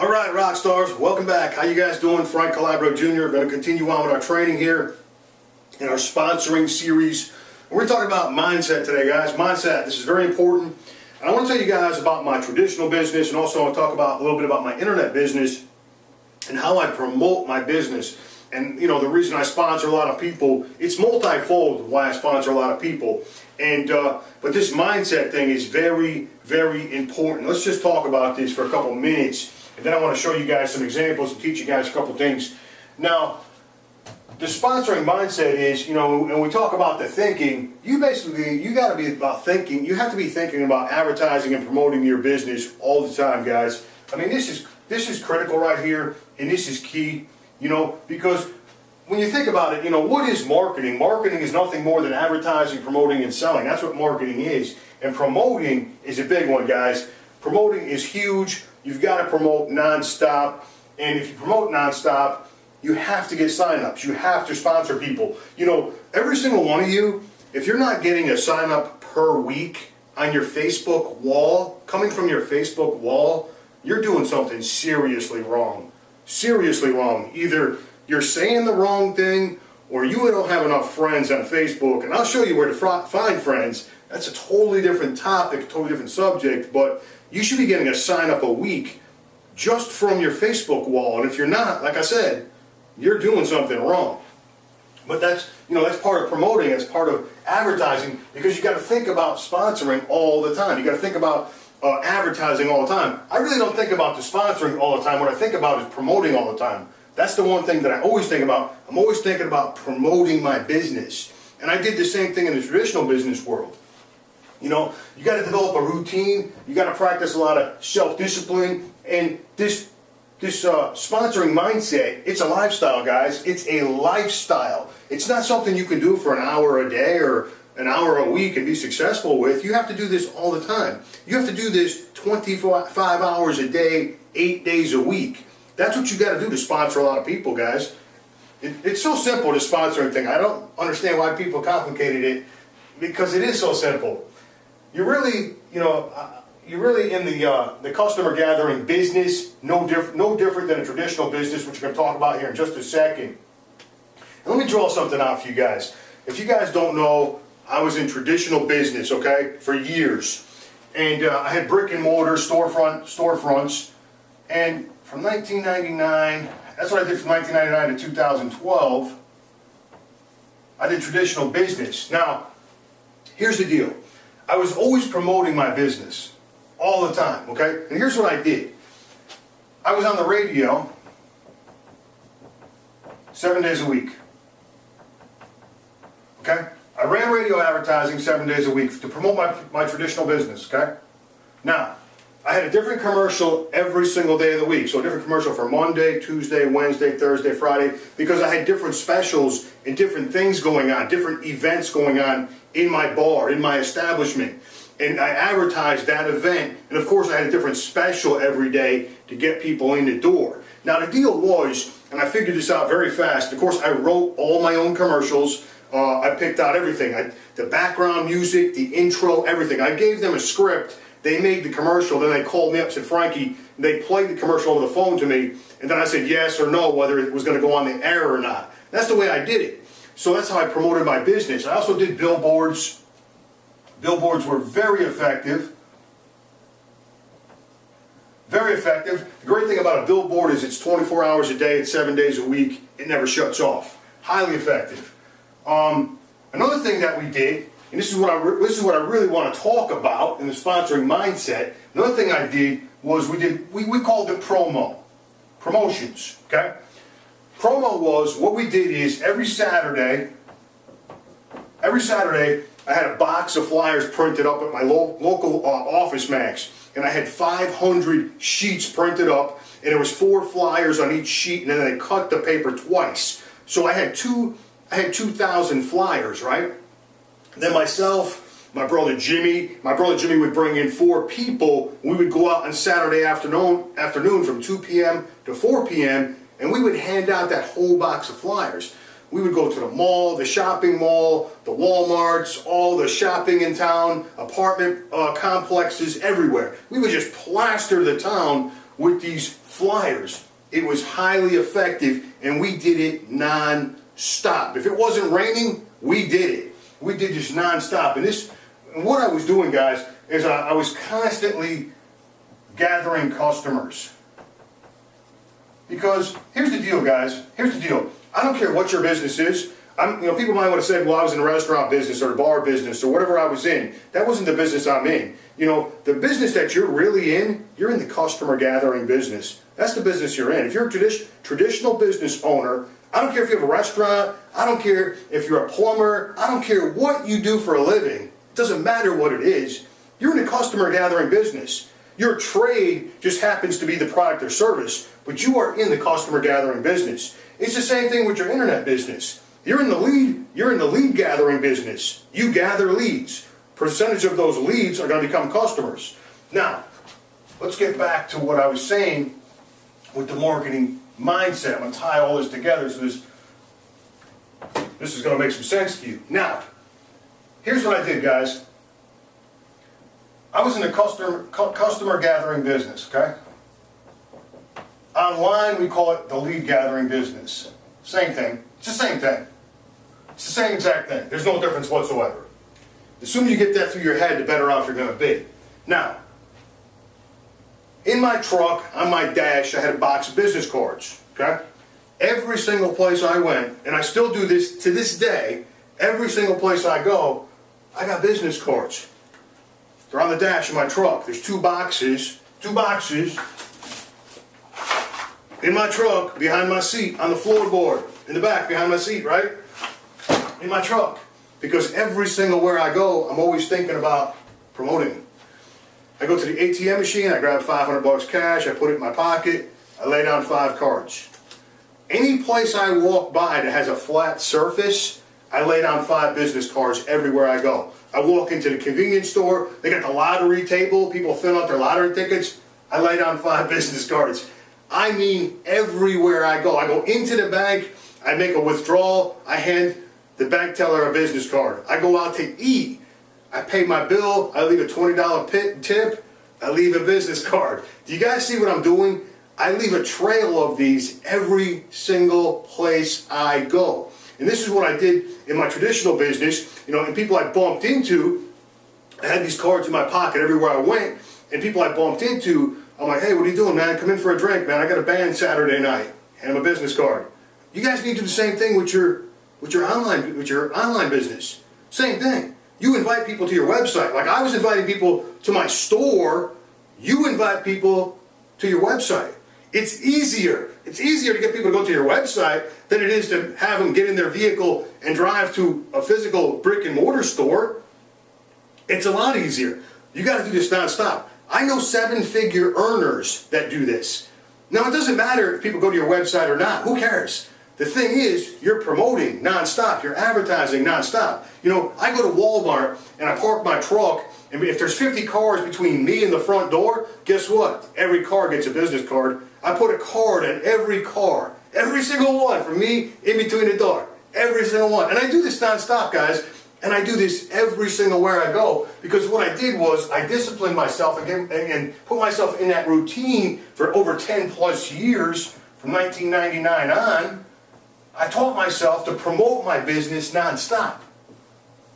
All right, rock stars, welcome back. How you guys doing? Frank Calabro Jr. Going to continue on with our training here in our sponsoring series. We're talking about mindset today, guys. Mindset. This is very important. And I want to tell you guys about my traditional business, and also I want to talk about a little bit about my internet business and how I promote my business. And you know, the reason I sponsor a lot of people, it's multifold why I sponsor a lot of people. And but this mindset thing is very, very important. Let's just talk about this for a couple minutes, and then I want to show you guys some examples and teach you guys a couple things. Now, the sponsoring mindset is, you know, and we talk about the thinking, you got to be about thinking. You have to be thinking about advertising and promoting your business all the time, guys. I mean, this is critical right here, and this is key, you know, because when you think about it, you know, what is marketing? Marketing is nothing more than advertising, promoting, and selling. That's what marketing is. And promoting is a big one, guys. Promoting is huge. You've got to promote nonstop. And if you promote nonstop, you have to get signups. You have to sponsor people. You know, every single one of you, if you're not getting a sign up per week on your Facebook wall, coming from your Facebook wall, you're doing something seriously wrong. Seriously wrong. Either you're saying the wrong thing, or you don't have enough friends on Facebook. And I'll show you where to find friends. That's a totally different topic, a totally different subject, but you should be getting a sign up a week just from your Facebook wall. And if you're not, like I said, you're doing something wrong. But that's, you know, that's part of promoting, that's part of advertising, because you got to think about sponsoring all the time. You got to think about advertising all the time. I really don't think about the sponsoring all the time. What I think about is promoting all the time. That's the one thing that I always think about. I'm always thinking about promoting my business. And I did the same thing in the traditional business world. You know, you got to develop a routine. You got to practice a lot of self-discipline. And this sponsoring mindset, it's a lifestyle, guys. It's a lifestyle. It's not something you can do for an hour a day or an hour a week and be successful with. You have to do this all the time. You have to do this 25 hours a day, 8 days a week. That's what you got to do to sponsor a lot of people, guys. It's so simple, the sponsoring thing. I don't understand why people complicated it, because it is so simple. You're really, you know, you're really in the customer gathering business, no different than a traditional business, which we're going to talk about here in just a second. And let me draw something out for you guys. If you guys don't know, I was in traditional business, okay, for years. And I had brick and mortar storefronts. And from 1999, that's what I did from 1999 to 2012. I did traditional business. Now, here's the deal. I was always promoting my business all the time, okay? And here's what I did. I was on the radio 7 days a week, okay? I ran radio advertising 7 days a week to promote my traditional business, okay? Now, I had a different commercial every single day of the week. So a different commercial for Monday, Tuesday, Wednesday, Thursday, Friday, because I had different specials and different things going on, different events going on in my bar, in my establishment. And I advertised that event. And of course I had a different special every day to get people in the door. Now the deal was, and I figured this out very fast, of course I wrote all my own commercials. I picked out everything. The background music, the intro, everything. I gave them a script. They made the commercial, then they called me up and said, Frankie, they played the commercial over the phone to me, and then I said yes or no, whether it was going to go on the air or not. That's the way I did it. So that's how I promoted my business. I also did billboards. Billboards were very effective. Very effective. The great thing about a billboard is it's 24 hours a day, it's 7 days a week, it never shuts off. Highly effective. Another thing that we did, and this is what I really want to talk about in the sponsoring mindset. Another thing I did was we called it promotions. Okay, promo was what we did is every Saturday I had a box of flyers printed up at my local Office Max, and I had 500 sheets printed up, and there was 4 flyers on each sheet, and then they cut the paper twice. So I had 2,000 flyers, right? Then myself, my brother Jimmy would bring in 4 people. We would go out on Saturday afternoon from 2 p.m. to 4 p.m. and we would hand out that whole box of flyers. We would go to the mall, the shopping mall, the Walmarts, all the shopping in town, apartment complexes, everywhere. We would just plaster the town with these flyers. It was highly effective, and we did it non-stop. If it wasn't raining, we did it. We did this non-stop. And what I was doing, guys, is I was constantly gathering customers. Because here's the deal, guys. Here's the deal. I don't care what your business is. People might want to say, well, I was in the restaurant business or the bar business or whatever I was in. That wasn't the business I'm in. The business that you're really in, you're in the customer gathering business. That's the business you're in. If you're a traditional business owner, I don't care if you have a restaurant, I don't care if you're a plumber, I don't care what you do for a living. It doesn't matter what it is. You're in the customer gathering business. Your trade just happens to be the product or service, but you are in the customer gathering business. It's the same thing with your internet business. You're in the lead gathering business. You gather leads. Percentage of those leads are going to become customers. Now, let's get back to what I was saying with the marketing mindset. I'm going to tie all this together so this is going to make some sense to you. Now, here's what I did, guys. I was in the customer gathering business, okay? Online, we call it the lead gathering business. Same thing. It's the same thing. It's the same exact thing. There's no difference whatsoever. The sooner you get that through your head, the better off you're going to be. Now, in my truck, on my dash, I had a box of business cards, okay? Every single place I went, and I still do this to this day, every single place I go, I got business cards. They're on the dash of my truck. There's two boxes in my truck, behind my seat, on the floorboard, in the back, behind my seat, right? In my truck. Because every single where I go, I'm always thinking about promoting. I go to the ATM machine, I grab $500 cash, I put it in my pocket, I lay down 5 cards. Any place I walk by that has a flat surface, I lay down 5 business cards everywhere I go. I walk into the convenience store, they got the lottery table, people fill out their lottery tickets, I lay down 5 business cards. I mean everywhere I go. I go into the bank, I make a withdrawal, I hand the bank teller a business card. I go out to eat, I pay my bill, I leave a $20 tip, I leave a business card. Do you guys see what I'm doing? I leave a trail of these every single place I go. And this is what I did in my traditional business, and people I bumped into, I had these cards in my pocket everywhere I went, and people I bumped into, I'm like, hey, what are you doing, man? Come in for a drink, man. I got a band Saturday night. Hand them a business card. You guys need to do the same thing with your online business. Same thing. You invite people to your website. Like I was inviting people to my store, you invite people to your website. It's easier. It's easier to get people to go to your website than it is to have them get in their vehicle and drive to a physical brick and mortar store. It's a lot easier. You got to do this nonstop. I know 7-figure earners that do this. Now it doesn't matter if people go to your website or not. Who cares? The thing is, you're promoting nonstop. You're advertising nonstop. I go to Walmart and I park my truck, and if there's 50 cars between me and the front door, guess what? Every car gets a business card. I put a card on every car. Every single one from me in between the door. Every single one. And I do this nonstop, guys. And I do this every single where I go, because what I did was I disciplined myself again and put myself in that routine for over 10 plus years, from 1999 on. I taught myself to promote my business nonstop.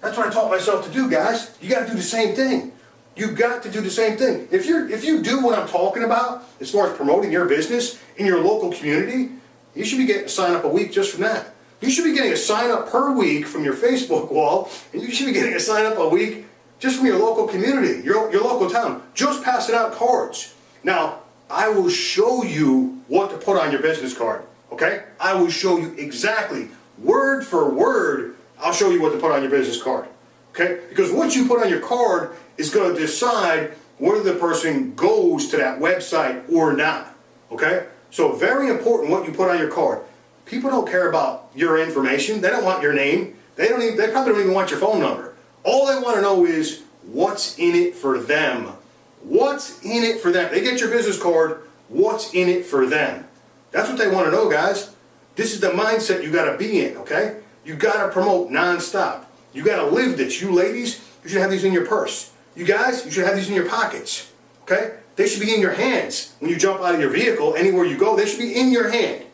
That's what I taught myself to do, guys. You got to do the same thing. You got to do the same thing. If you do what I'm talking about, as far as promoting your business in your local community, you should be getting a sign up a week just from that. You should be getting a sign up per week from your Facebook wall, and you should be getting a sign up a week just from your local community, your local town. Just passing out cards. Now, I will show you what to put on your business card, okay? I will show you exactly, word for word, I'll show you what to put on your business card, okay? Because what you put on your card is going to decide whether the person goes to that website or not, okay? So very important what you put on your card. People don't care about your information. They don't want your name. They probably don't even want your phone number. All they want to know is what's in it for them. What's in it for them? They get your business card. What's in it for them? That's what they want to know, guys. This is the mindset you got to be in, okay? You got to promote nonstop. You got to live this. You ladies, you should have these in your purse. You guys, you should have these in your pockets, Okay? They should be in your hands when you jump out of your vehicle. Anywhere you go, they should be in your hand.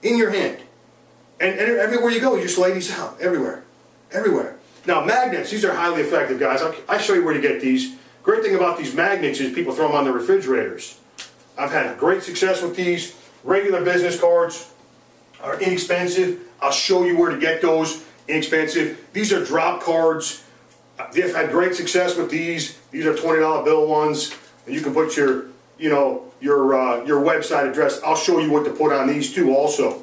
In your hand. And everywhere you go, you just lay these out. Everywhere. Everywhere. Now, magnets, these are highly effective, guys. I'll show you where to get these. Great thing about these magnets is people throw them on their refrigerators. I've had great success with these. Regular business cards are inexpensive. I'll show you where to get those. Inexpensive. These are drop cards. I've had great success with these. These are $20 bill ones. And you can put your website address. I'll show you what to put on these too also.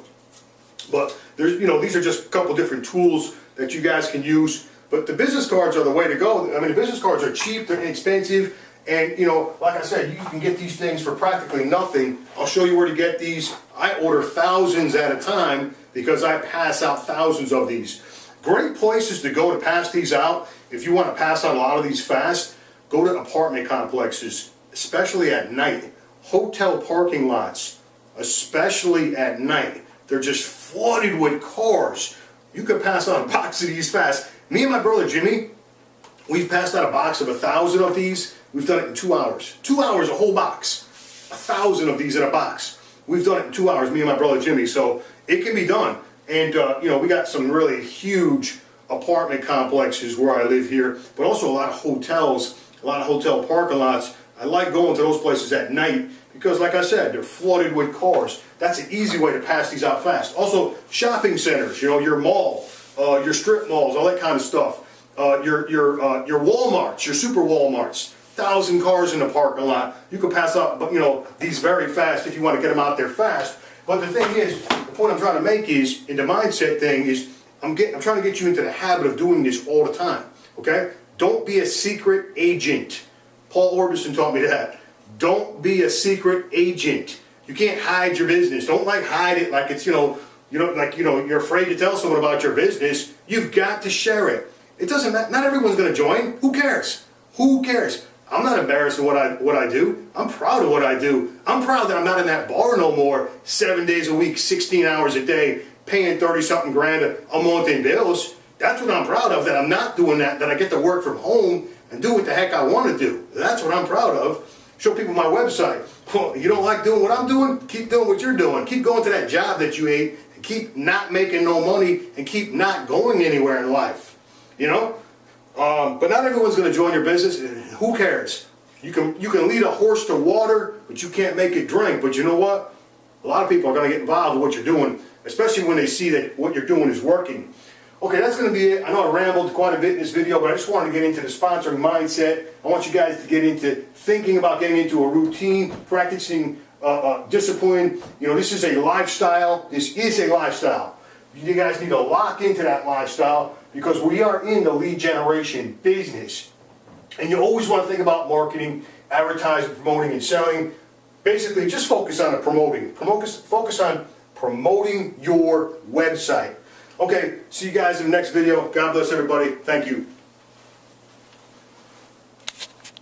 But there's, these are just a couple different tools that you guys can use. But the business cards are the way to go. I mean, the business cards are cheap, they're inexpensive, and like I said, you can get these things for practically nothing. I'll show you where to get these. I order thousands at a time because I pass out thousands of these. Great places to go to pass these out. If you want to pass out a lot of these fast, go to apartment complexes, especially at night. Hotel parking lots, especially at night. They're just flooded with cars. You could pass out a box of these fast. Me and my brother Jimmy, we've passed out a box of 1,000 of these. We've done it in 2 hours. 2 hours, a whole box. 1,000 of these in a box. We've done it in 2 hours, me and my brother Jimmy. So it can be done. And we got some really huge apartment complexes where I live here, but also a lot of hotels, a lot of hotel parking lots. I like going to those places at night because, like I said, they're flooded with cars. That's an easy way to pass these out fast. Also, shopping centers, your mall, your strip malls, all that kind of stuff. Your Walmarts, your super Walmarts. 1,000 cars in the parking lot. You can pass out, these very fast if you want to get them out there fast. But the thing is, the point I'm trying to make is, in the mindset thing is, I'm trying to get you into the habit of doing this all the time. Okay? Don't be a secret agent. Paul Orbison taught me that. Don't be a secret agent. You can't hide your business. Don't hide it like it's you're afraid to tell someone about your business. You've got to share it. It doesn't matter. Not everyone's going to join. Who cares? Who cares? I'm not embarrassed of what I do. I'm proud of what I do. I'm proud that I'm not in that bar no more 7 days a week, 16 hours a day, paying 30-something grand a month in bills. That's what I'm proud of, that I'm not doing that I get to work from home and do what the heck I want to do. That's what I'm proud of. Show people my website. Well, you don't like doing what I'm doing? Keep doing what you're doing. Keep going to that job that you hate, and keep not making no money, and keep not going anywhere in life. But not everyone's going to join your business. Who cares? You can lead a horse to water, but you can't make it drink. But you know what? A lot of people are going to get involved with what you're doing, especially when they see that what you're doing is working. Okay, that's going to be it. I know I rambled quite a bit in this video, but I just wanted to get into the sponsoring mindset. I want you guys to get into thinking about getting into a routine, practicing discipline. This is a lifestyle. This is a lifestyle. You guys need to lock into that lifestyle because we are in the lead generation business. And you always want to think about marketing, advertising, promoting, and selling. Basically, just focus on the promoting. Focus on promoting your website. Okay, see you guys in the next video. God bless everybody. Thank you.